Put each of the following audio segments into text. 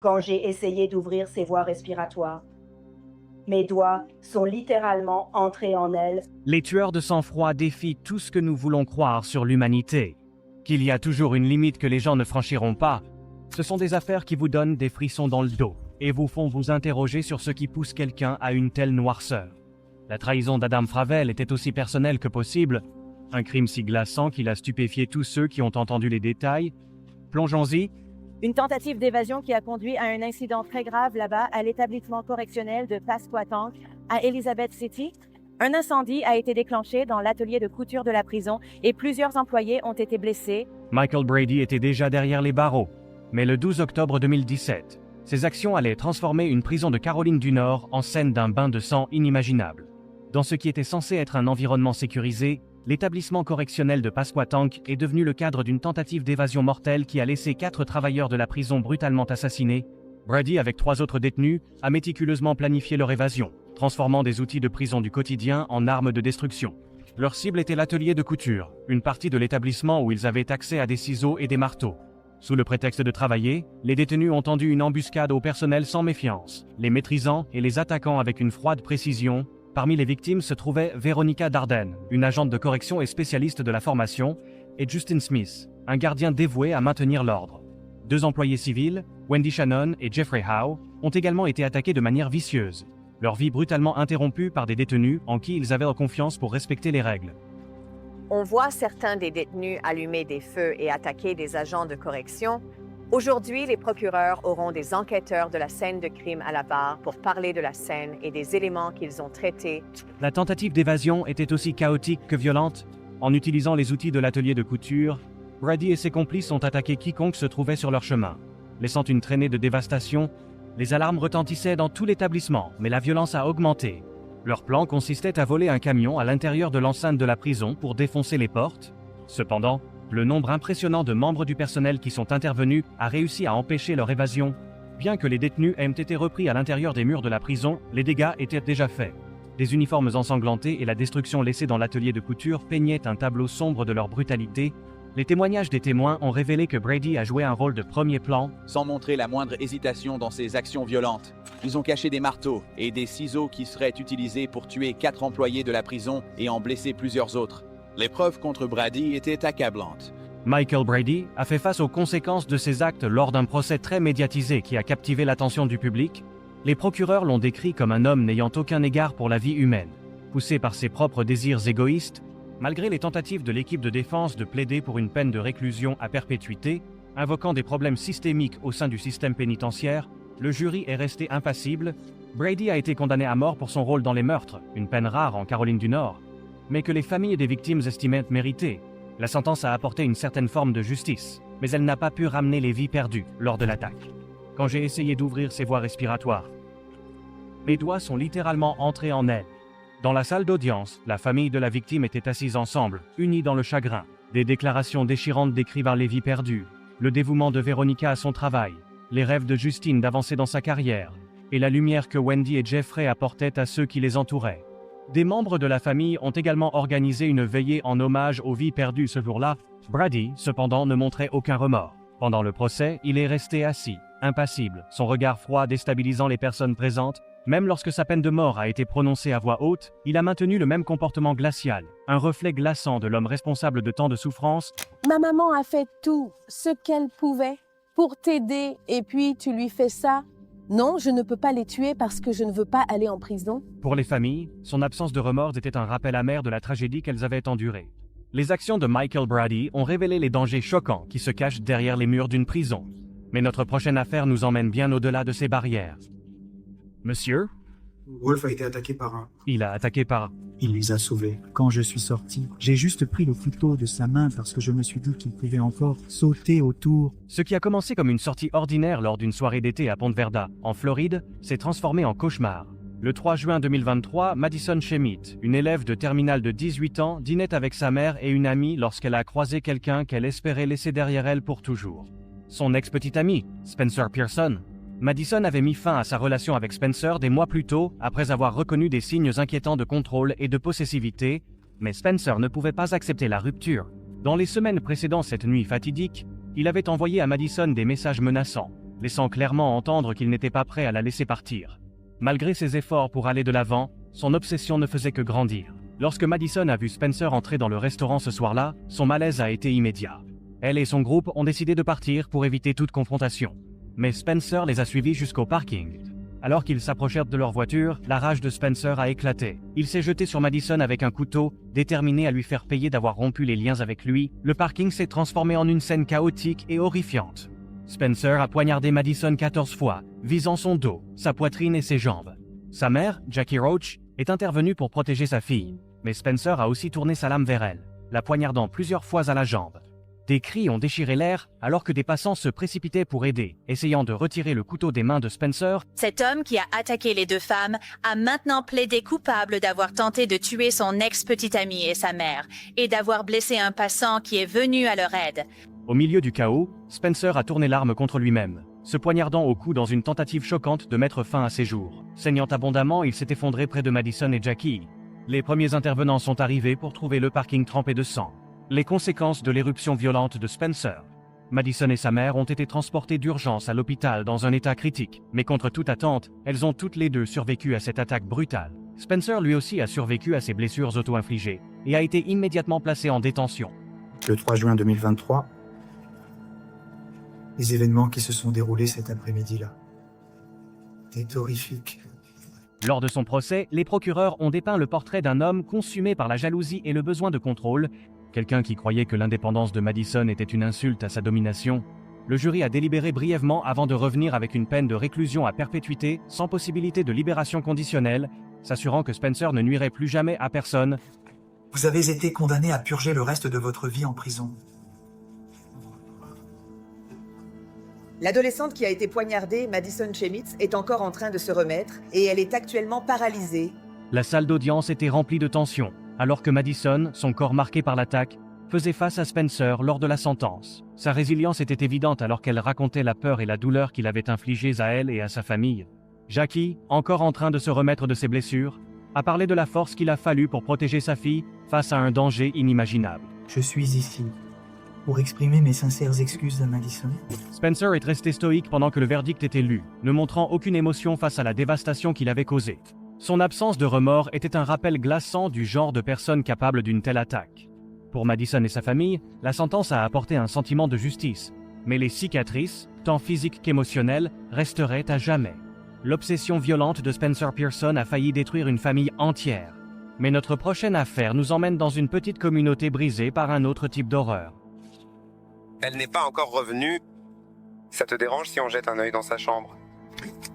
quand j'ai essayé d'ouvrir ses voies respiratoires. Mes doigts sont littéralement entrés en elle. Les tueurs de sang-froid défient tout ce que nous voulons croire sur l'humanité. Qu'il y a toujours une limite que les gens ne franchiront pas. Ce sont des affaires qui vous donnent des frissons dans le dos et vous font vous interroger sur ce qui pousse quelqu'un à une telle noirceur. La trahison d'Adam Fravel était aussi personnelle que possible, un crime si glaçant qu'il a stupéfié tous ceux qui ont entendu les détails. Plongeons-y. Une tentative d'évasion qui a conduit à un incident très grave là-bas à l'établissement correctionnel de Pasquatank à Elizabeth City. Un incendie a été déclenché dans l'atelier de couture de la prison et plusieurs employés ont été blessés. Michael Brady était déjà derrière les barreaux, mais le 12 octobre 2017, ses actions allaient transformer une prison de Caroline du Nord en scène d'un bain de sang inimaginable. Dans ce qui était censé être un environnement sécurisé, l'établissement correctionnel de Pasquatank est devenu le cadre d'une tentative d'évasion mortelle qui a laissé 4 travailleurs de la prison brutalement assassinés. Brady, avec 3 autres détenus, a méticuleusement planifié leur évasion, transformant des outils de prison du quotidien en armes de destruction. Leur cible était l'atelier de couture, une partie de l'établissement où ils avaient accès à des ciseaux et des marteaux. Sous le prétexte de travailler, les détenus ont tendu une embuscade au personnel sans méfiance, les maîtrisant et les attaquant avec une froide précision. Parmi les victimes se trouvaient Veronica Darden, une agente de correction et spécialiste de la formation, et Justin Smith, un gardien dévoué à maintenir l'ordre. 2 employés civils, Wendy Shannon et Jeffrey Howe, ont également été attaqués de manière vicieuse, leur vie brutalement interrompue par des détenus en qui ils avaient confiance pour respecter les règles. On voit certains des détenus allumer des feux et attaquer des agents de correction. Aujourd'hui, les procureurs auront des enquêteurs de la scène de crime à la barre pour parler de la scène et des éléments qu'ils ont traités. La tentative d'évasion était aussi chaotique que violente. En utilisant les outils de l'atelier de couture, Brady et ses complices ont attaqué quiconque se trouvait sur leur chemin. Laissant une traînée de dévastation, les alarmes retentissaient dans tout l'établissement, mais la violence a augmenté. Leur plan consistait à voler un camion à l'intérieur de l'enceinte de la prison pour défoncer les portes. Cependant, le nombre impressionnant de membres du personnel qui sont intervenus a réussi à empêcher leur évasion. Bien que les détenus aient été repris à l'intérieur des murs de la prison, les dégâts étaient déjà faits. Des uniformes ensanglantés et la destruction laissée dans l'atelier de couture peignaient un tableau sombre de leur brutalité. Les témoignages des témoins ont révélé que Brady a joué un rôle de premier plan, sans montrer la moindre hésitation dans ses actions violentes. Ils ont caché des marteaux et des ciseaux qui seraient utilisés pour tuer 4 employés de la prison et en blesser plusieurs autres. Les preuves contre Brady étaient accablantes. Michael Brady a fait face aux conséquences de ses actes lors d'un procès très médiatisé qui a captivé l'attention du public. Les procureurs l'ont décrit comme un homme n'ayant aucun égard pour la vie humaine. Poussé par ses propres désirs égoïstes, malgré les tentatives de l'équipe de défense de plaider pour une peine de réclusion à perpétuité, invoquant des problèmes systémiques au sein du système pénitentiaire, le jury est resté impassible. Brady a été condamné à mort pour son rôle dans les meurtres, une peine rare en Caroline du Nord, mais que les familles des victimes estimaient méritée. La sentence a apporté une certaine forme de justice, mais elle n'a pas pu ramener les vies perdues lors de l'attaque. Quand j'ai essayé d'ouvrir ses voies respiratoires, mes doigts sont littéralement entrés en elle. Dans la salle d'audience, la famille de la victime était assise ensemble, unie dans le chagrin. Des déclarations déchirantes décrivant les vies perdues, le dévouement de Veronica à son travail, les rêves de Justine d'avancer dans sa carrière, et la lumière que Wendy et Jeffrey apportaient à ceux qui les entouraient. Des membres de la famille ont également organisé une veillée en hommage aux vies perdues ce jour-là. Brady, cependant, ne montrait aucun remords. Pendant le procès, il est resté assis, impassible, son regard froid déstabilisant les personnes présentes. Même lorsque sa peine de mort a été prononcée à voix haute, il a maintenu le même comportement glacial, un reflet glaçant de l'homme responsable de tant de souffrances. Ma maman a fait tout ce qu'elle pouvait pour t'aider et puis tu lui fais ça. Non, je ne peux pas les tuer parce que je ne veux pas aller en prison. Pour les familles, son absence de remords était un rappel amer de la tragédie qu'elles avaient endurée. Les actions de Michael Brady ont révélé les dangers choquants qui se cachent derrière les murs d'une prison. Mais notre prochaine affaire nous emmène bien au-delà de ces barrières. Monsieur? Wolf a été attaqué par un... Il a attaqué par... Il les a sauvés. Quand je suis sorti, j'ai juste pris le couteau de sa main parce que je me suis dit qu'il pouvait encore sauter autour. Ce qui a commencé comme une sortie ordinaire lors d'une soirée d'été à Ponte Verda, en Floride, s'est transformé en cauchemar. Le 3 juin 2023, Madison Schmidt, une élève de terminale de 18 ans, dînait avec sa mère et une amie lorsqu'elle a croisé quelqu'un qu'elle espérait laisser derrière elle pour toujours. Son ex-petite ami, Spencer Pearson. Madison avait mis fin à sa relation avec Spencer des mois plus tôt, après avoir reconnu des signes inquiétants de contrôle et de possessivité, mais Spencer ne pouvait pas accepter la rupture. Dans les semaines précédant cette nuit fatidique, il avait envoyé à Madison des messages menaçants. laissant clairement entendre qu'il n'était pas prêt à la laisser partir. Malgré ses efforts pour aller de l'avant, son obsession ne faisait que grandir. Lorsque Madison a vu Spencer entrer dans le restaurant ce soir-là, son malaise a été immédiat. Elle et son groupe ont décidé de partir pour éviter toute confrontation. Mais Spencer les a suivis jusqu'au parking. Alors qu'ils s'approchèrent de leur voiture, la rage de Spencer a éclaté. Il s'est jeté sur Madison avec un couteau, déterminé à lui faire payer d'avoir rompu les liens avec lui. Le parking s'est transformé en une scène chaotique et horrifiante. Spencer a poignardé Madison 14 fois, visant son dos, sa poitrine et ses jambes. Sa mère, Jackie Roach, est intervenue pour protéger sa fille. Mais Spencer a aussi tourné sa lame vers elle, la poignardant plusieurs fois à la jambe. Des cris ont déchiré l'air alors que des passants se précipitaient pour aider, essayant de retirer le couteau des mains de Spencer. Cet homme qui a attaqué les deux femmes a maintenant plaidé coupable d'avoir tenté de tuer son ex-petite amie et sa mère, et d'avoir blessé un passant qui est venu à leur aide. Au milieu du chaos, Spencer a tourné l'arme contre lui-même, se poignardant au cou dans une tentative choquante de mettre fin à ses jours. Saignant abondamment, il s'est effondré près de Madison et Jackie. Les premiers intervenants sont arrivés pour trouver le parking trempé de sang. Les conséquences de l'éruption violente de Spencer. Madison et sa mère ont été transportées d'urgence à l'hôpital dans un état critique, mais contre toute attente, elles ont toutes les deux survécu à cette attaque brutale. Spencer lui aussi a survécu à ses blessures auto-infligées et a été immédiatement placé en détention. Le 3 juin 2023, les événements qui se sont déroulés cet après-midi-là. C'est horrifique. Lors de son procès, les procureurs ont dépeint le portrait d'un homme consumé par la jalousie et le besoin de contrôle, quelqu'un qui croyait que l'indépendance de Madison était une insulte à sa domination. Le jury a délibéré brièvement avant de revenir avec une peine de réclusion à perpétuité, sans possibilité de libération conditionnelle, s'assurant que Spencer ne nuirait plus jamais à personne. Vous avez été condamné à purger le reste de votre vie en prison. L'adolescente qui a été poignardée, Madison Chemitz, est encore en train de se remettre et elle est actuellement paralysée. La salle d'audience était remplie de tension, alors que Madison, son corps marqué par l'attaque, faisait face à Spencer lors de la sentence. Sa résilience était évidente alors qu'elle racontait la peur et la douleur qu'il avait infligées à elle et à sa famille. Jackie, encore en train de se remettre de ses blessures, a parlé de la force qu'il a fallu pour protéger sa fille face à un danger inimaginable. Je suis ici pour exprimer mes sincères excuses à Madison. Spencer est resté stoïque pendant que le verdict était lu, ne montrant aucune émotion face à la dévastation qu'il avait causée. Son absence de remords était un rappel glaçant du genre de personne capable d'une telle attaque. Pour Madison et sa famille, la sentence a apporté un sentiment de justice, mais les cicatrices, tant physiques qu'émotionnelles, resteraient à jamais. L'obsession violente de Spencer Pearson a failli détruire une famille entière. Mais notre prochaine affaire nous emmène dans une petite communauté brisée par un autre type d'horreur. Elle n'est pas encore revenue. Ça te dérange si on jette un œil dans sa chambre?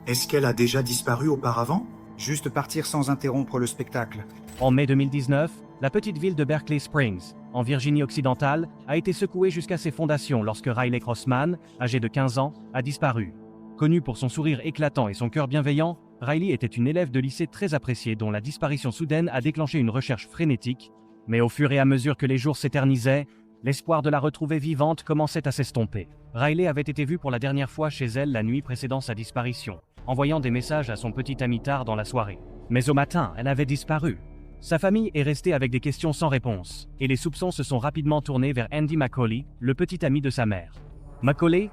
Est-ce qu'elle a déjà disparu auparavant? Juste partir sans interrompre le spectacle. En mai 2019, la petite ville de Berkeley Springs, en Virginie-Occidentale, a été secouée jusqu'à ses fondations lorsque Riley Crossman, âgée de 15 ans, a disparu. Connue pour son sourire éclatant et son cœur bienveillant, Riley était une élève de lycée très appréciée dont la disparition soudaine a déclenché une recherche frénétique. Mais au fur et à mesure que les jours s'éternisaient, l'espoir de la retrouver vivante commençait à s'estomper. Riley avait été vue pour la dernière fois chez elle la nuit précédant sa disparition, envoyant des messages à son petit ami tard dans la soirée. Mais au matin, elle avait disparu. Sa famille est restée avec des questions sans réponse, et les soupçons se sont rapidement tournés vers Andy Macaulay, le petit ami de sa mère. Macaulay,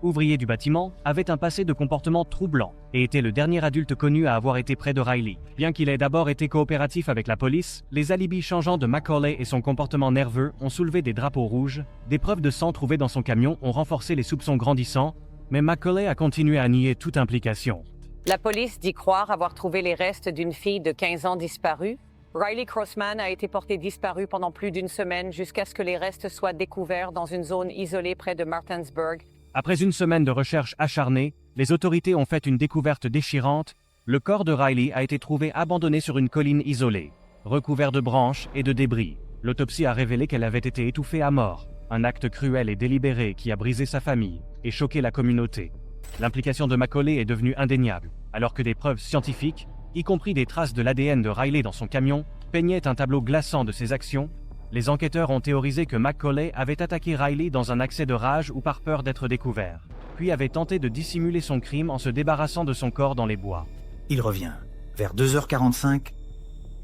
ouvrier du bâtiment, avait un passé de comportement troublant et était le dernier adulte connu à avoir été près de Riley. Bien qu'il ait d'abord été coopératif avec la police, les alibis changeants de Macaulay et son comportement nerveux ont soulevé des drapeaux rouges, des preuves de sang trouvées dans son camion ont renforcé les soupçons grandissants, mais Macaulay a continué à nier toute implication. La police dit croire avoir trouvé les restes d'une fille de 15 ans disparue. Riley Crossman a été portée disparue pendant plus d'une semaine jusqu'à ce que les restes soient découverts dans une zone isolée près de Martinsburg. Après une semaine de recherche acharnée, les autorités ont fait une découverte déchirante. Le corps de Riley a été trouvé abandonné sur une colline isolée, recouvert de branches et de débris. L'autopsie a révélé qu'elle avait été étouffée à mort, un acte cruel et délibéré qui a brisé sa famille et choqué la communauté. L'implication de Macaulay est devenue indéniable, alors que des preuves scientifiques, y compris des traces de l'ADN de Riley dans son camion, peignaient un tableau glaçant de ses actions. Les enquêteurs ont théorisé que Macaulay avait attaqué Riley dans un accès de rage ou par peur d'être découvert, puis avait tenté de dissimuler son crime en se débarrassant de son corps dans les bois. Il revient, vers 2h45.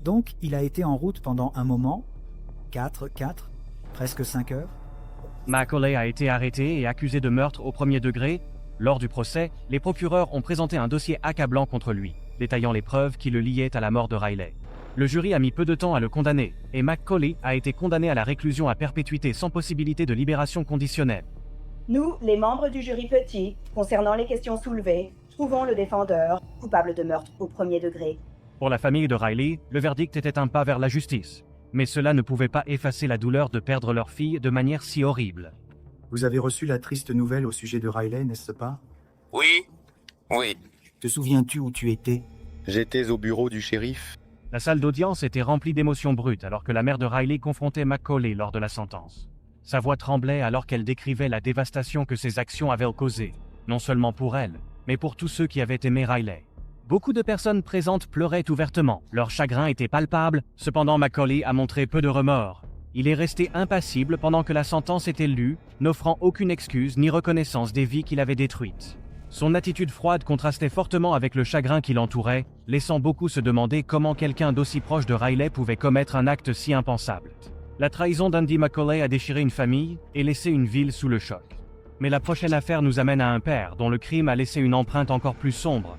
Donc, il a été en route pendant un moment, 4, presque 5 heures. Macaulay a été arrêté et accusé de meurtre au premier degré, Lors du procès, les procureurs ont présenté un dossier accablant contre lui, détaillant les preuves qui le liaient à la mort de Riley. Le jury a mis peu de temps à le condamner, et McCauley a été condamné à la réclusion à perpétuité sans possibilité de libération conditionnelle. Nous, les membres du jury petit, concernant les questions soulevées, trouvons le défendeur coupable de meurtre au premier degré. Pour la famille de Riley, le verdict était un pas vers la justice. Mais cela ne pouvait pas effacer la douleur de perdre leur fille de manière si horrible. Vous avez reçu la triste nouvelle au sujet de Riley, n'est-ce pas? Oui. Oui. Te souviens-tu où tu étais? J'étais au bureau du shérif. La salle d'audience était remplie d'émotions brutes alors que la mère de Riley confrontait McCauley lors de la sentence. Sa voix tremblait alors qu'elle décrivait la dévastation que ses actions avaient causée, non seulement pour elle, mais pour tous ceux qui avaient aimé Riley. Beaucoup de personnes présentes pleuraient ouvertement, leur chagrin était palpable, cependant McCauley a montré peu de remords. Il est resté impassible pendant que la sentence était lue, n'offrant aucune excuse ni reconnaissance des vies qu'il avait détruites. Son attitude froide contrastait fortement avec le chagrin qui l'entourait, laissant beaucoup se demander comment quelqu'un d'aussi proche de Riley pouvait commettre un acte si impensable. La trahison d'Andy McCauley a déchiré une famille et laissé une ville sous le choc. Mais la prochaine affaire nous amène à un père dont le crime a laissé une empreinte encore plus sombre.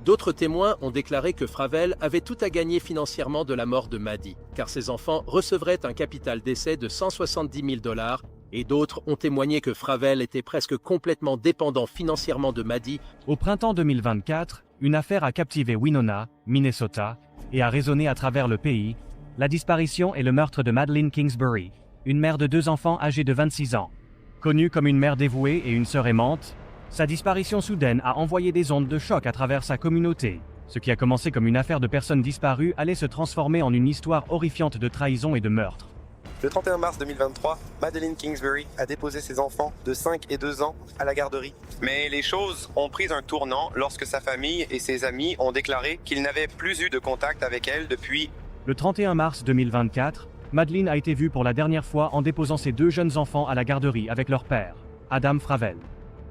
D'autres témoins ont déclaré que Fravel avait tout à gagner financièrement de la mort de Maddie, car ses enfants recevraient un capital d'essai de 170 000 $, et d'autres ont témoigné que Fravel était presque complètement dépendant financièrement de Maddie. Au printemps 2024, une affaire a captivé Winona, Minnesota, et a résonné à travers le pays, la disparition et le meurtre de Madeleine Kingsbury, une mère de 2 enfants âgée de 26 ans. Connue comme une mère dévouée et une sœur aimante, sa disparition soudaine a envoyé des ondes de choc à travers sa communauté. Ce qui a commencé comme une affaire de personnes disparues allait se transformer en une histoire horrifiante de trahison et de meurtre. Le 31 mars 2023, Madeleine Kingsbury a déposé ses enfants de 5 et 2 ans à la garderie. Mais les choses ont pris un tournant lorsque sa famille et ses amis ont déclaré qu'ils n'avaient plus eu de contact avec elle depuis... Le 31 mars 2024, Madeleine a été vue pour la dernière fois en déposant ses 2 jeunes enfants à la garderie avec leur père, Adam Fravel.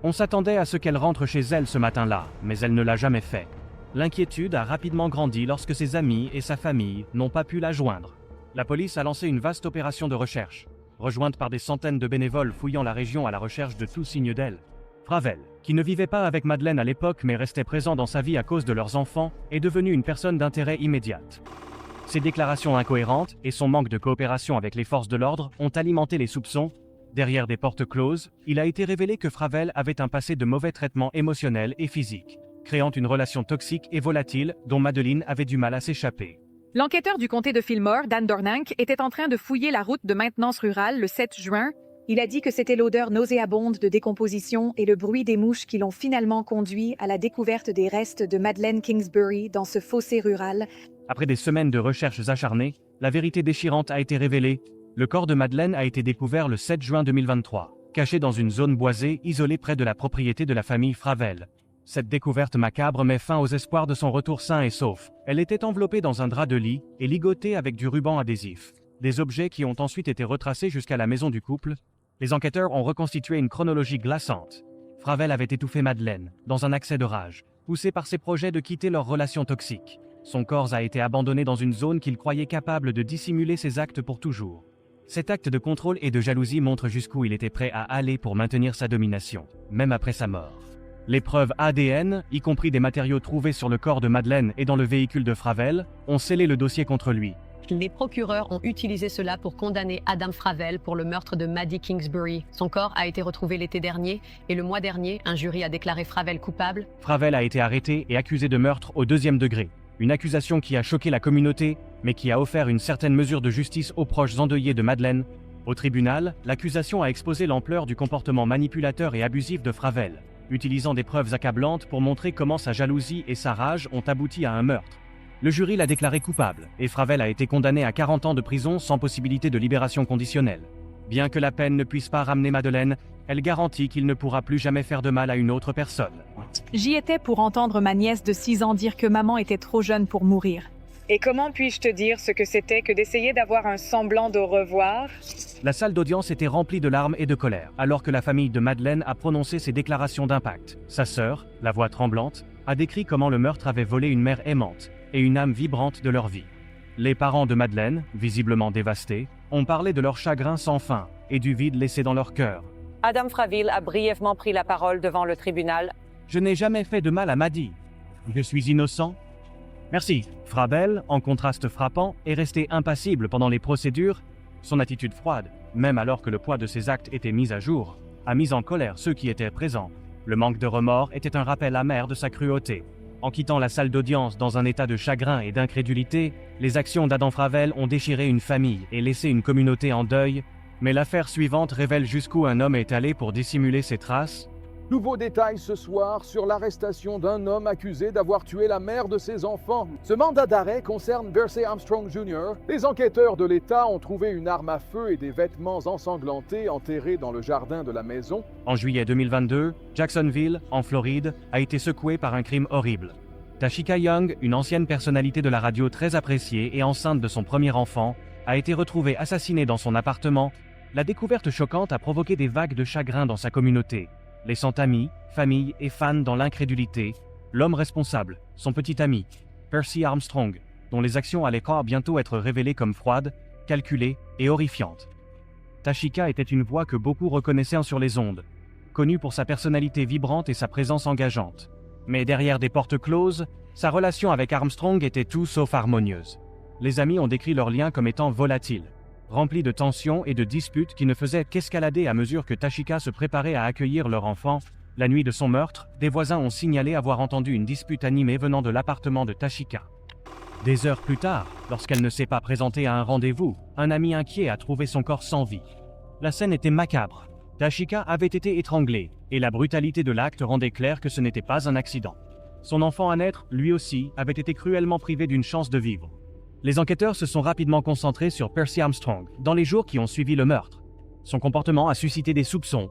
On s'attendait à ce qu'elle rentre chez elle ce matin-là, mais elle ne l'a jamais fait. L'inquiétude a rapidement grandi lorsque ses amis et sa famille n'ont pas pu la joindre. La police a lancé une vaste opération de recherche, rejointe par des centaines de bénévoles fouillant la région à la recherche de tout signe d'elle. Fravel, qui ne vivait pas avec Madeleine à l'époque mais restait présent dans sa vie à cause de leurs enfants, est devenu une personne d'intérêt immédiate. Ses déclarations incohérentes et son manque de coopération avec les forces de l'ordre ont alimenté les soupçons. Derrière des portes closes, il a été révélé que Fravel avait un passé de mauvais traitements émotionnels et physiques, créant une relation toxique et volatile dont Madeleine avait du mal à s'échapper. L'enquêteur du comté de Fillmore, Dan Dornank, était en train de fouiller la route de maintenance rurale le 7 juin. Il a dit que c'était l'odeur nauséabonde de décomposition et le bruit des mouches qui l'ont finalement conduit à la découverte des restes de Madeleine Kingsbury dans ce fossé rural. Après des semaines de recherches acharnées, la vérité déchirante a été révélée. Le corps de Madeleine a été découvert le 7 juin 2023, caché dans une zone boisée isolée près de la propriété de la famille Fravel. Cette découverte macabre met fin aux espoirs de son retour sain et sauf. Elle était enveloppée dans un drap de lit et ligotée avec du ruban adhésif. Des objets qui ont ensuite été retracés jusqu'à la maison du couple. Les enquêteurs ont reconstitué une chronologie glaçante. Fravel avait étouffé Madeleine, dans un accès de rage, poussé par ses projets de quitter leur relation toxique. Son corps a été abandonné dans une zone qu'il croyait capable de dissimuler ses actes pour toujours. Cet acte de contrôle et de jalousie montre jusqu'où il était prêt à aller pour maintenir sa domination, même après sa mort. Les preuves ADN, y compris des matériaux trouvés sur le corps de Madeleine et dans le véhicule de Fravel, ont scellé le dossier contre lui. Les procureurs ont utilisé cela pour condamner Adam Fravel pour le meurtre de Maddie Kingsbury. Son corps a été retrouvé l'été dernier et le mois dernier, un jury a déclaré Fravel coupable. Fravel a été arrêté et accusé de meurtre au 2e degré. Une accusation qui a choqué la communauté, mais qui a offert une certaine mesure de justice aux proches endeuillés de Madeleine. Au tribunal, l'accusation a exposé l'ampleur du comportement manipulateur et abusif de Fravel, utilisant des preuves accablantes pour montrer comment sa jalousie et sa rage ont abouti à un meurtre. Le jury l'a déclaré coupable, et Fravel a été condamné à 40 ans de prison sans possibilité de libération conditionnelle. Bien que la peine ne puisse pas ramener Madeleine, elle garantit qu'il ne pourra plus jamais faire de mal à une autre personne. J'y étais pour entendre ma nièce de 6 ans dire que maman était trop jeune pour mourir. Et comment puis-je te dire ce que c'était que d'essayer d'avoir un semblant de revoir? La salle d'audience était remplie de larmes et de colère, alors que la famille de Madeleine a prononcé ses déclarations d'impact. Sa sœur, la voix tremblante, a décrit comment le meurtre avait volé une mère aimante et une âme vibrante de leur vie. Les parents de Madeleine, visiblement dévastés, ont parlé de leur chagrin sans fin et du vide laissé dans leur cœur. Adam Fravel a brièvement pris la parole devant le tribunal. Je n'ai jamais fait de mal à Maddie. Je suis innocent. Merci. Fravel, en contraste frappant, est resté impassible pendant les procédures. Son attitude froide, même alors que le poids de ses actes était mis à jour, a mis en colère ceux qui étaient présents. Le manque de remords était un rappel amer de sa cruauté. En quittant la salle d'audience dans un état de chagrin et d'incrédulité, les actions d'Adam Fravel ont déchiré une famille et laissé une communauté en deuil, mais l'affaire suivante révèle jusqu'où un homme est allé pour dissimuler ses traces. Nouveau détail ce soir sur l'arrestation d'un homme accusé d'avoir tué la mère de ses enfants. Ce mandat d'arrêt concerne Percy Armstrong Jr. Les enquêteurs de l'État ont trouvé une arme à feu et des vêtements ensanglantés enterrés dans le jardin de la maison. En juillet 2022, Jacksonville, en Floride, a été secouée par un crime horrible. Tashika Young, une ancienne personnalité de la radio très appréciée et enceinte de son premier enfant, a été retrouvée assassinée dans son appartement. La découverte choquante a provoqué des vagues de chagrin dans sa communauté, laissant amis, famille et fans dans l'incrédulité. L'homme responsable, son petit ami, Percy Armstrong, dont les actions allaient bientôt être révélées comme froides, calculées et horrifiantes. Tashika était une voix que beaucoup reconnaissaient sur les ondes, connue pour sa personnalité vibrante et sa présence engageante. Mais derrière des portes closes, sa relation avec Armstrong était tout sauf harmonieuse. Les amis ont décrit leur lien comme étant volatile, rempli de tensions et de disputes qui ne faisaient qu'escalader à mesure que Tashika se préparait à accueillir leur enfant. La nuit de son meurtre, des voisins ont signalé avoir entendu une dispute animée venant de l'appartement de Tashika. Des heures plus tard, lorsqu'elle ne s'est pas présentée à un rendez-vous, un ami inquiet a trouvé son corps sans vie. La scène était macabre. Tashika avait été étranglée, et la brutalité de l'acte rendait clair que ce n'était pas un accident. Son enfant à naître, lui aussi, avait été cruellement privé d'une chance de vivre. Les enquêteurs se sont rapidement concentrés sur Percy Armstrong dans les jours qui ont suivi le meurtre. Son comportement a suscité des soupçons.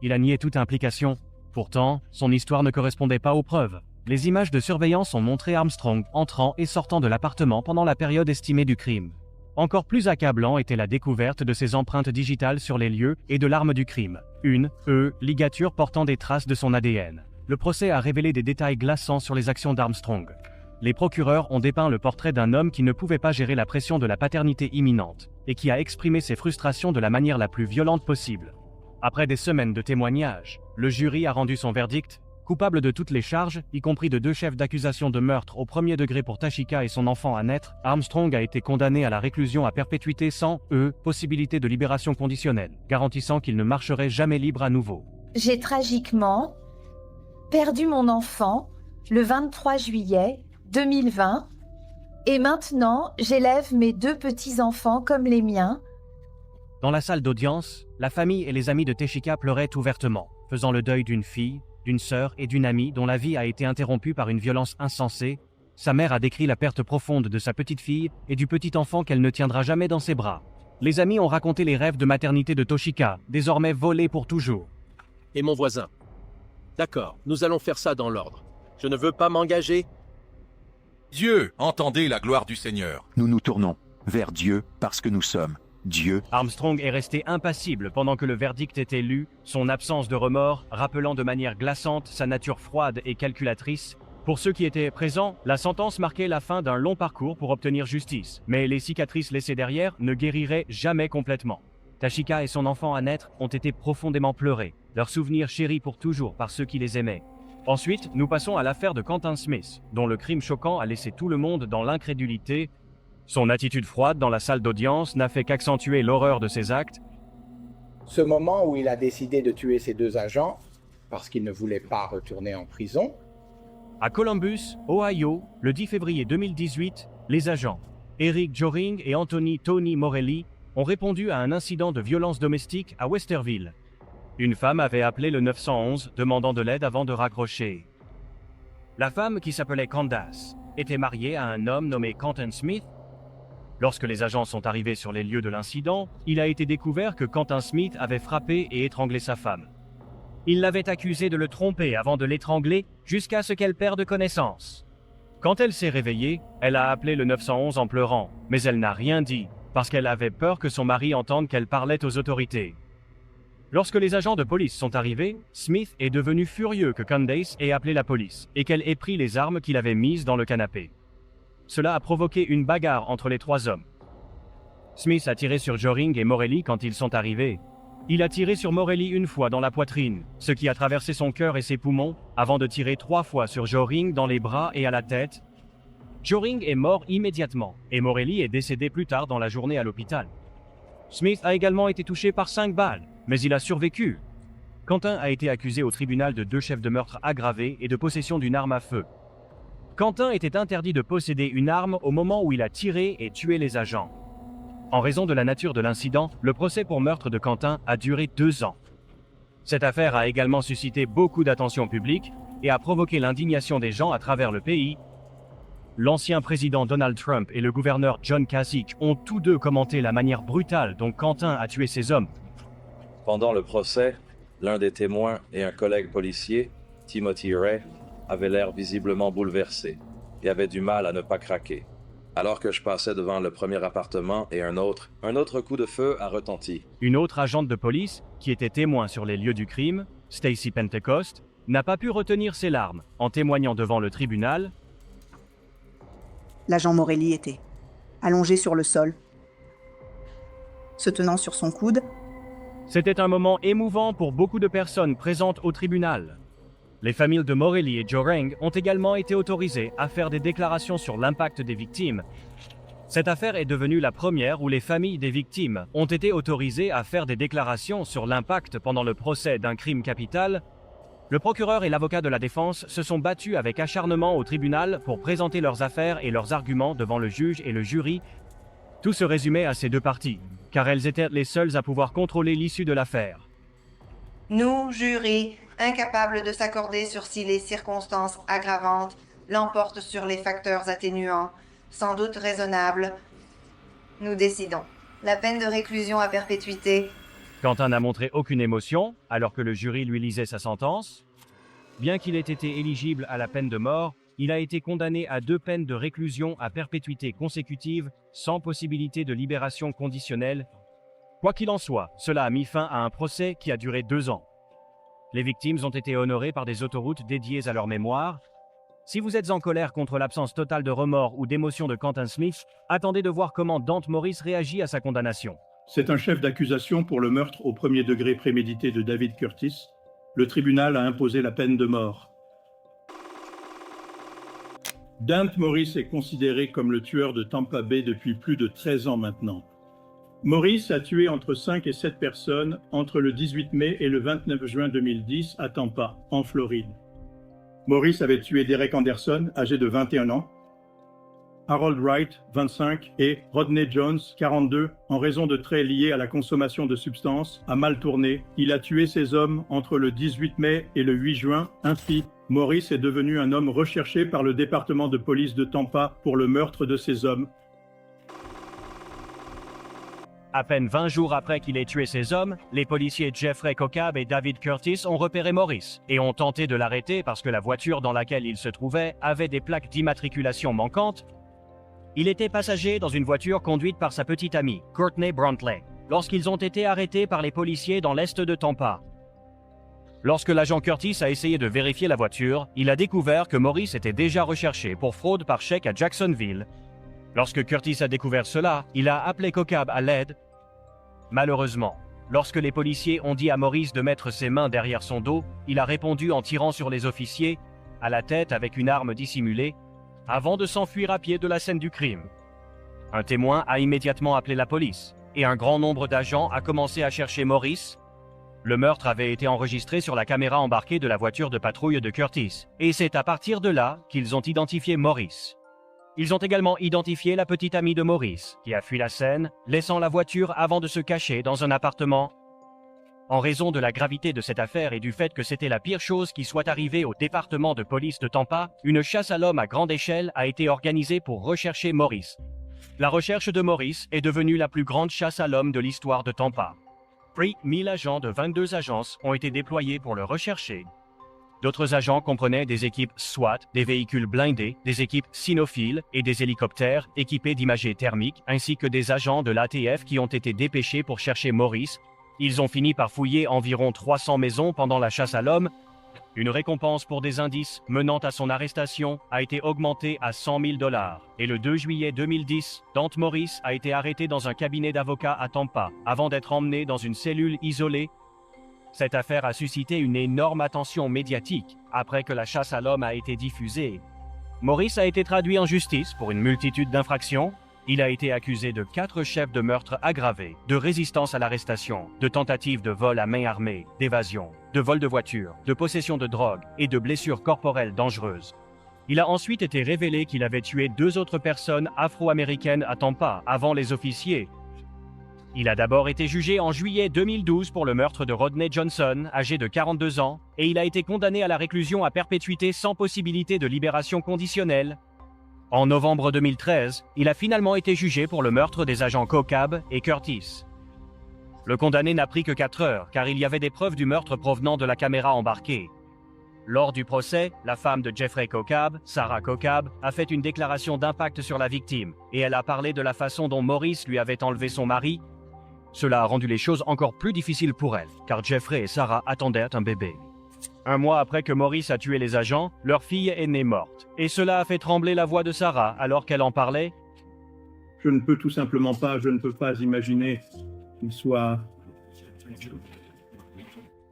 Il a nié toute implication. Pourtant, son histoire ne correspondait pas aux preuves. Les images de surveillance ont montré Armstrong entrant et sortant de l'appartement pendant la période estimée du crime. Encore plus accablant était la découverte de ses empreintes digitales sur les lieux et de l'arme du crime. Une ligature portant des traces de son ADN. Le procès a révélé des détails glaçants sur les actions d'Armstrong. Les procureurs ont dépeint le portrait d'un homme qui ne pouvait pas gérer la pression de la paternité imminente et qui a exprimé ses frustrations de la manière la plus violente possible. Après des semaines de témoignages, le jury a rendu son verdict, coupable de toutes les charges, y compris de 2 chefs d'accusation de meurtre au premier degré pour Tashika et son enfant à naître. Armstrong a été condamné à la réclusion à perpétuité sans possibilité de libération conditionnelle, garantissant qu'il ne marcherait jamais libre à nouveau. J'ai tragiquement perdu mon enfant le 23 juillet 2020 et maintenant j'élève mes 2 petits-enfants comme les miens. Dans la salle d'audience, la famille et les amis de Tashika pleuraient ouvertement, faisant le deuil d'une fille, d'une sœur et d'une amie dont la vie a été interrompue par une violence insensée. Sa mère a décrit la perte profonde de sa petite fille et du petit enfant qu'elle ne tiendra jamais dans ses bras. Les amis ont raconté les rêves de maternité de Tashika, désormais volés pour toujours. Et mon voisin. D'accord, nous allons faire ça dans l'ordre. Je ne veux pas m'engager. Dieu, entendez la gloire du Seigneur. Nous nous tournons vers Dieu parce que nous sommes Dieu. Armstrong est resté impassible pendant que le verdict était lu, son absence de remords rappelant de manière glaçante sa nature froide et calculatrice. Pour ceux qui étaient présents, la sentence marquait la fin d'un long parcours pour obtenir justice, mais les cicatrices laissées derrière ne guériraient jamais complètement. Tashika et son enfant à naître ont été profondément pleurés, leurs souvenirs chéris pour toujours par ceux qui les aimaient. Ensuite, nous passons à l'affaire de Quentin Smith, dont le crime choquant a laissé tout le monde dans l'incrédulité. Son attitude froide dans la salle d'audience n'a fait qu'accentuer l'horreur de ses actes. Ce moment où il a décidé de tuer ses 2 agents, parce qu'il ne voulait pas retourner en prison. À Columbus, Ohio, le 10 février 2018, les agents, Eric Joring et Anthony Tony Morelli, ont répondu à un incident de violence domestique à Westerville. Une femme avait appelé le 911 demandant de l'aide avant de raccrocher. La femme, qui s'appelait Candace, était mariée à un homme nommé Quentin Smith. Lorsque les agents sont arrivés sur les lieux de l'incident, il a été découvert que Quentin Smith avait frappé et étranglé sa femme. Il l'avait accusée de le tromper avant de l'étrangler jusqu'à ce qu'elle perde connaissance. Quand elle s'est réveillée, elle a appelé le 911 en pleurant, mais elle n'a rien dit, parce qu'elle avait peur que son mari entende qu'elle parlait aux autorités. Lorsque les agents de police sont arrivés, Smith est devenu furieux que Candace ait appelé la police et qu'elle ait pris les armes qu'il avait mises dans le canapé. Cela a provoqué une bagarre entre les 3 hommes. Smith a tiré sur Joring et Morelli quand ils sont arrivés. Il a tiré sur Morelli une fois dans la poitrine, ce qui a traversé son cœur et ses poumons, avant de tirer 3 fois sur Joring dans les bras et à la tête. Joring est mort immédiatement, et Morelli est décédé plus tard dans la journée à l'hôpital. Smith a également été touché par 5 balles, mais il a survécu. Quentin a été accusé au tribunal de 2 chefs de meurtre aggravés et de possession d'une arme à feu. Quentin était interdit de posséder une arme au moment où il a tiré et tué les agents. En raison de la nature de l'incident, le procès pour meurtre de Quentin a duré 2 ans. Cette affaire a également suscité beaucoup d'attention publique et a provoqué l'indignation des gens à travers le pays. L'ancien président Donald Trump et le gouverneur John Kasich ont tous deux commenté la manière brutale dont Quentin a tué ses hommes. Pendant le procès, l'un des témoins et un collègue policier, Timothy Ray, avait l'air visiblement bouleversé et avait du mal à ne pas craquer. Alors que je passais devant le premier appartement et un autre coup de feu a retenti. Une autre agente de police, qui était témoin sur les lieux du crime, Stacy Pentecost, n'a pas pu retenir ses larmes en témoignant devant le tribunal. L'agent Morelli était allongé sur le sol, se tenant sur son coude. C'était un moment émouvant pour beaucoup de personnes présentes au tribunal. Les familles de Morelli et Joring ont également été autorisées à faire des déclarations sur l'impact des victimes. Cette affaire est devenue la première où les familles des victimes ont été autorisées à faire des déclarations sur l'impact pendant le procès d'un crime capital. Le procureur et l'avocat de la défense se sont battus avec acharnement au tribunal pour présenter leurs affaires et leurs arguments devant le juge et le jury. Tout se résumait à ces deux parties, car elles étaient les seules à pouvoir contrôler l'issue de l'affaire. Nous, jury, incapables de s'accorder sur si les circonstances aggravantes l'emportent sur les facteurs atténuants, sans doute raisonnables, nous décidons. La peine de réclusion à perpétuité. Quentin n'a montré aucune émotion, alors que le jury lui lisait sa sentence. Bien qu'il ait été éligible à la peine de mort, il a été condamné à 2 peines de réclusion à perpétuité consécutive, sans possibilité de libération conditionnelle. Quoi qu'il en soit, cela a mis fin à un procès qui a duré 2 ans. Les victimes ont été honorées par des autoroutes dédiées à leur mémoire. Si vous êtes en colère contre l'absence totale de remords ou d'émotion de Quentin Smith, attendez de voir comment Dante Morris réagit à sa condamnation. C'est un chef d'accusation pour le meurtre au premier degré prémédité de David Curtis. Le tribunal a imposé la peine de mort. Dante Morris est considéré comme le tueur de Tampa Bay depuis plus de 13 ans maintenant. Morris a tué entre 5 et 7 personnes entre le 18 mai et le 29 juin 2010 à Tampa, en Floride. Morris avait tué Derek Anderson, âgé de 21 ans, Harold Wright, 25, et Rodney Jones, 42, en raison de traits liés à la consommation de substances, a mal tourné. Il a tué ces hommes entre le 18 mai et le 8 juin. Ainsi, Morris est devenu un homme recherché par le département de police de Tampa pour le meurtre de ces hommes. À peine 20 jours après qu'il ait tué ses hommes, les policiers Jeffrey Kokab et David Curtis ont repéré Morris et ont tenté de l'arrêter parce que la voiture dans laquelle il se trouvait avait des plaques d'immatriculation manquantes. Il était passager dans une voiture conduite par sa petite amie, Courtney Brantley, lorsqu'ils ont été arrêtés par les policiers dans l'est de Tampa. Lorsque l'agent Curtis a essayé de vérifier la voiture, il a découvert que Morris était déjà recherché pour fraude par chèque à Jacksonville. Lorsque Curtis a découvert cela, il a appelé Kokab à l'aide. Malheureusement, lorsque les policiers ont dit à Morris de mettre ses mains derrière son dos, il a répondu en tirant sur les officiers, à la tête avec une arme dissimulée, avant de s'enfuir à pied de la scène du crime. Un témoin a immédiatement appelé la police, et un grand nombre d'agents a commencé à chercher Morris. Le meurtre avait été enregistré sur la caméra embarquée de la voiture de patrouille de Curtis, et c'est à partir de là qu'ils ont identifié Morris. Ils ont également identifié la petite amie de Morris, qui a fui la scène, laissant la voiture avant de se cacher dans un appartement. En raison de la gravité de cette affaire et du fait que c'était la pire chose qui soit arrivée au département de police de Tampa, une chasse à l'homme à grande échelle a été organisée pour rechercher Morris. La recherche de Morris est devenue la plus grande chasse à l'homme de l'histoire de Tampa. Près de 1000 agents de 22 agences ont été déployés pour le rechercher. D'autres agents comprenaient des équipes SWAT, des véhicules blindés, des équipes cynophiles et des hélicoptères équipés d'imageries thermiques, ainsi que des agents de l'ATF qui ont été dépêchés pour chercher Morris. Ils ont fini par fouiller environ 300 maisons pendant la chasse à l'homme. Une récompense pour des indices menant à son arrestation a été augmentée à 100 000 $. Et le 2 juillet 2010, Dante Morris a été arrêté dans un cabinet d'avocats à Tampa, avant d'être emmené dans une cellule isolée. Cette affaire a suscité une énorme attention médiatique après que la chasse à l'homme a été diffusée. Morris a été traduit en justice pour une multitude d'infractions. Il a été accusé de 4 chefs de meurtre aggravés, de résistance à l'arrestation, de tentative de vol à main armée, d'évasion, de vol de voiture, de possession de drogue et de blessures corporelles dangereuses. Il a ensuite été révélé qu'il avait tué 2 autres personnes afro-américaines à Tampa avant les officiers. Il a d'abord été jugé en juillet 2012 pour le meurtre de Rodney Johnson, âgé de 42 ans, et il a été condamné à la réclusion à perpétuité sans possibilité de libération conditionnelle. En novembre 2013, il a finalement été jugé pour le meurtre des agents Kokab et Curtis. Le condamné n'a pris que 4 heures, car il y avait des preuves du meurtre provenant de la caméra embarquée. Lors du procès, la femme de Jeffrey Kokab, Sarah Kokab, a fait une déclaration d'impact sur la victime, et elle a parlé de la façon dont Morris lui avait enlevé son mari. Cela a rendu les choses encore plus difficiles pour elle, car Jeffrey et Sarah attendaient un bébé. 1 mois après que Morris a tué les agents, leur fille est née morte. Et cela a fait trembler la voix de Sarah alors qu'elle en parlait. Je ne peux pas imaginer qu'il soit...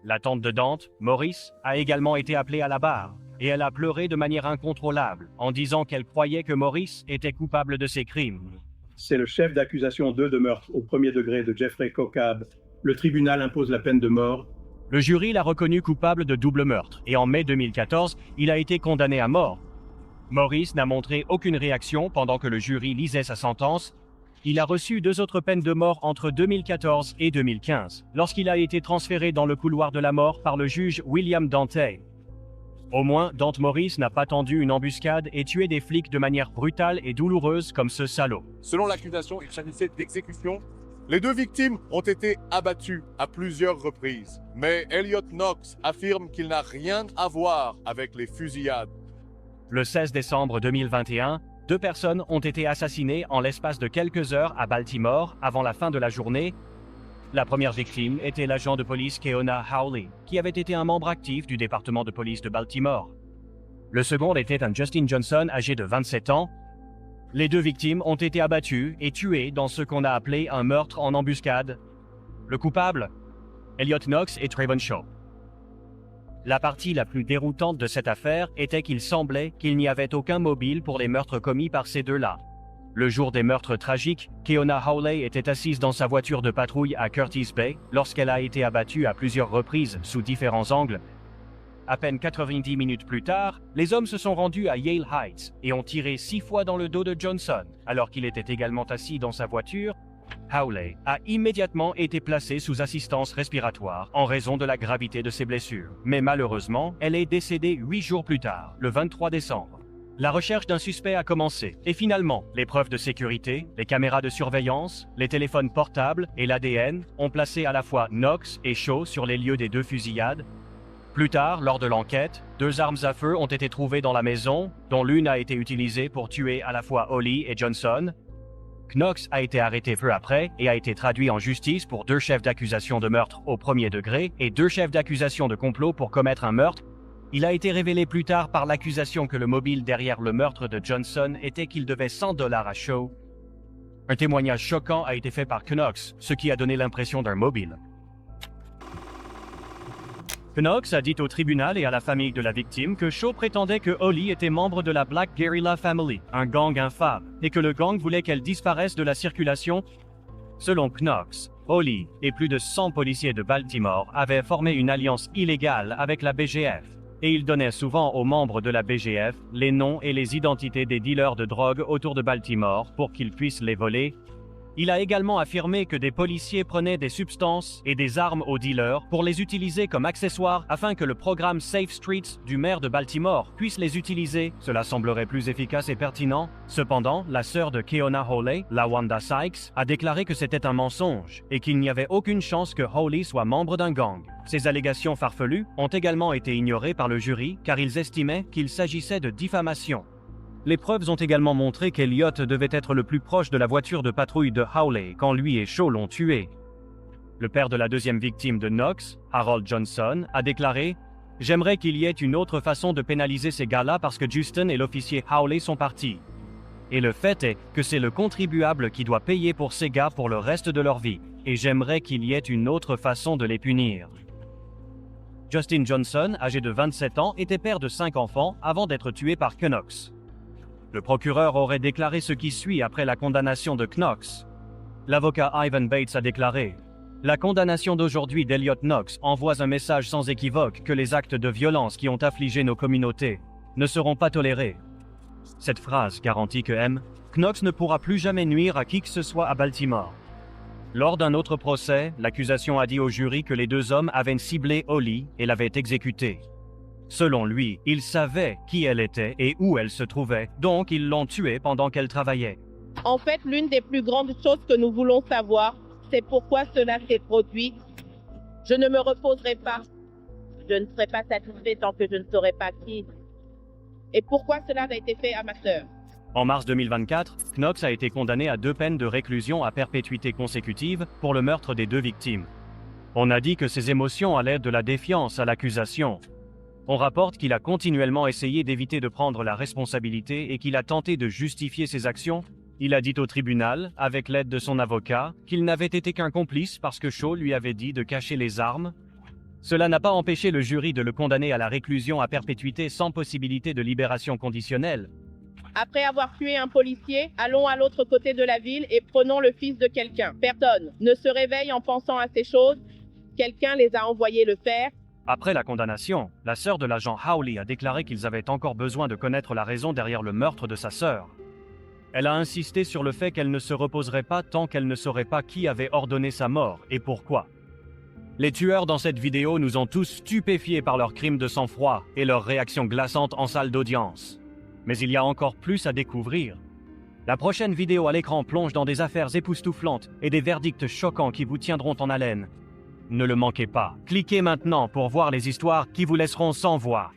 La tante de Dante, Morris, a également été appelée à la barre, et elle a pleuré de manière incontrôlable, en disant qu'elle croyait que Morris était coupable de ses crimes. C'est le chef d'accusation 2 de meurtre au premier degré de Jeffrey Kokab. Le tribunal impose la peine de mort. Le jury l'a reconnu coupable de double meurtre, et en mai 2014, il a été condamné à mort. Morris n'a montré aucune réaction pendant que le jury lisait sa sentence. Il a reçu 2 autres peines de mort entre 2014 et 2015, lorsqu'il a été transféré dans le couloir de la mort par le juge William Dante. Au moins, Dante Morris n'a pas tendu une embuscade et tué des flics de manière brutale et douloureuse comme ce salaud. Selon l'accusation, il s'agissait d'exécution. Les 2 victimes ont été abattues à plusieurs reprises, mais Elliot Knox affirme qu'il n'a rien à voir avec les fusillades. Le 16 décembre 2021, 2 personnes ont été assassinées en l'espace de quelques heures à Baltimore avant la fin de la journée. La première victime était l'agent de police Keona Hawley, qui avait été un membre actif du département de police de Baltimore. Le second était un Justin Johnson âgé de 27 ans. Les 2 victimes ont été abattues et tuées dans ce qu'on a appelé un meurtre en embuscade. Le coupable, Elliot Knox et Trayvon Shaw. La partie la plus déroutante de cette affaire était qu'il semblait qu'il n'y avait aucun mobile pour les meurtres commis par ces 2-là. Le jour des meurtres tragiques, Keona Hawley était assise dans sa voiture de patrouille à Curtis Bay lorsqu'elle a été abattue à plusieurs reprises sous différents angles. À peine 90 minutes plus tard, les hommes se sont rendus à Yale Heights et ont tiré 6 fois dans le dos de Johnson, alors qu'il était également assis dans sa voiture. Hawley a immédiatement été placée sous assistance respiratoire en raison de la gravité de ses blessures. Mais malheureusement, elle est décédée 8 jours plus tard, le 23 décembre. La recherche d'un suspect a commencé, et finalement, les preuves de sécurité, les caméras de surveillance, les téléphones portables et l'ADN ont placé à la fois Knox et Shaw sur les lieux des 2 fusillades. Plus tard, lors de l'enquête, 2 armes à feu ont été trouvées dans la maison, dont l'une a été utilisée pour tuer à la fois Hawley et Johnson. Knox a été arrêté peu après et a été traduit en justice pour 2 chefs d'accusation de meurtre au premier degré et 2 chefs d'accusation de complot pour commettre un meurtre. Il a été révélé plus tard par l'accusation que le mobile derrière le meurtre de Johnson était qu'il devait $100 à Shaw. Un témoignage choquant a été fait par Knox, ce qui a donné l'impression d'un mobile. Knox a dit au tribunal et à la famille de la victime que Shaw prétendait que Hawley était membre de la Black Guerrilla Family, un gang infâme, et que le gang voulait qu'elle disparaisse de la circulation. Selon Knox, Hawley et plus de 100 policiers de Baltimore avaient formé une alliance illégale avec la BGF, et ils donnaient souvent aux membres de la BGF les noms et les identités des dealers de drogue autour de Baltimore pour qu'ils puissent les voler. Il a également affirmé que des policiers prenaient des substances et des armes aux dealers pour les utiliser comme accessoires afin que le programme Safe Streets du maire de Baltimore puisse les utiliser. Cela semblerait plus efficace et pertinent. Cependant, la sœur de Keona Hawley, LaWanda Sykes, a déclaré que c'était un mensonge et qu'il n'y avait aucune chance que Hawley soit membre d'un gang. Ces allégations farfelues ont également été ignorées par le jury car ils estimaient qu'il s'agissait de diffamation. Les preuves ont également montré qu'Elliot devait être le plus proche de la voiture de patrouille de Hawley quand lui et Shaw l'ont tué. Le père de la 2e victime de Knox, Harold Johnson, a déclaré J'aimerais qu'il y ait une autre façon de pénaliser ces gars-là parce que Justin et l'officier Howley sont partis. Et le fait est que c'est le contribuable qui doit payer pour ces gars pour le reste de leur vie. Et j'aimerais qu'il y ait une autre façon de les punir. Justin Johnson, âgé de 27 ans, était père de 5 enfants avant d'être tué par Knox. Le procureur aurait déclaré ce qui suit après la condamnation de Knox. L'avocat Ivan Bates a déclaré « La condamnation d'aujourd'hui d'Elliot Knox envoie un message sans équivoque que les actes de violence qui ont affligé nos communautés ne seront pas tolérés. » Cette phrase garantit que Knox ne pourra plus jamais nuire à qui que ce soit à Baltimore. Lors d'un autre procès, l'accusation a dit au jury que les deux hommes avaient ciblé Holly et l'avaient exécutée. Selon lui, ils savaient qui elle était et où elle se trouvait, donc ils l'ont tuée pendant qu'elle travaillait. En fait, l'une des plus grandes choses que nous voulons savoir, c'est pourquoi cela s'est produit. Je ne me reposerai pas. Je ne serai pas satisfait tant que je ne saurai pas qui. Et pourquoi cela a été fait à ma sœur. En mars 2024, Knox a été condamné à 2 peines de réclusion à perpétuité consécutive pour le meurtre des 2 victimes. On a dit que ses émotions allaient de la défiance à l'accusation. On rapporte qu'il a continuellement essayé d'éviter de prendre la responsabilité et qu'il a tenté de justifier ses actions. Il a dit au tribunal, avec l'aide de son avocat, qu'il n'avait été qu'un complice parce que Shaw lui avait dit de cacher les armes. Cela n'a pas empêché le jury de le condamner à la réclusion à perpétuité sans possibilité de libération conditionnelle. Après avoir tué un policier, allons à l'autre côté de la ville et prenons le fils de quelqu'un. Personne ne se réveille en pensant à ces choses. Quelqu'un les a envoyés le faire. Après la condamnation, la sœur de l'agent Howley a déclaré qu'ils avaient encore besoin de connaître la raison derrière le meurtre de sa sœur. Elle a insisté sur le fait qu'elle ne se reposerait pas tant qu'elle ne saurait pas qui avait ordonné sa mort et pourquoi. Les tueurs dans cette vidéo nous ont tous stupéfiés par leur crime de sang-froid et leur réaction glaçante en salle d'audience. Mais il y a encore plus à découvrir. La prochaine vidéo à l'écran plonge dans des affaires époustouflantes et des verdicts choquants qui vous tiendront en haleine. Ne le manquez pas. Cliquez maintenant pour voir les histoires qui vous laisseront sans voix.